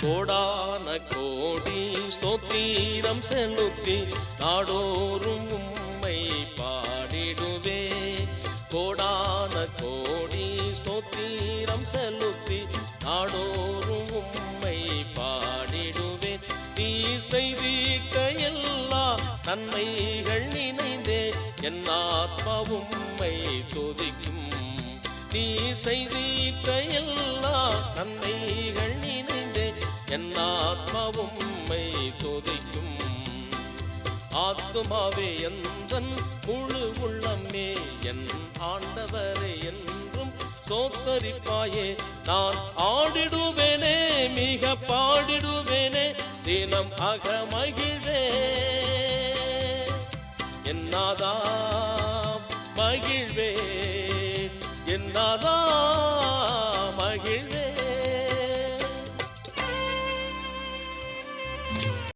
கோடான கோடி ஸ்தோத்திரம் செலுத்தி நாடோறும் உம்மை பாடிடுவே. கோடான கோடி ஸ்தோத்திரம் செலுத்தி நாடோறும் உம்மை பாடிடுவேன். நீ செய்திட்ட எல்லா நன்மைகள் நினைந்தே என் ஆத்மா உம்மை துதிக்கும். நீ செய்திட்ட எல்லா நன்மைகள் நினைந்தே என் ஆத்மா உம்மை துதிக்கும். ஆத்துமாவே எந்தன் முழு உள்ளமே என் ஆண்டவரை என்றும் சோத்தரிப்பாயே. நான் ஆடிடுவேனே மிக பாடிடுவேனே தினம் அகமகிழ்வே. என்னாதா மகிழ்வே என்னாதா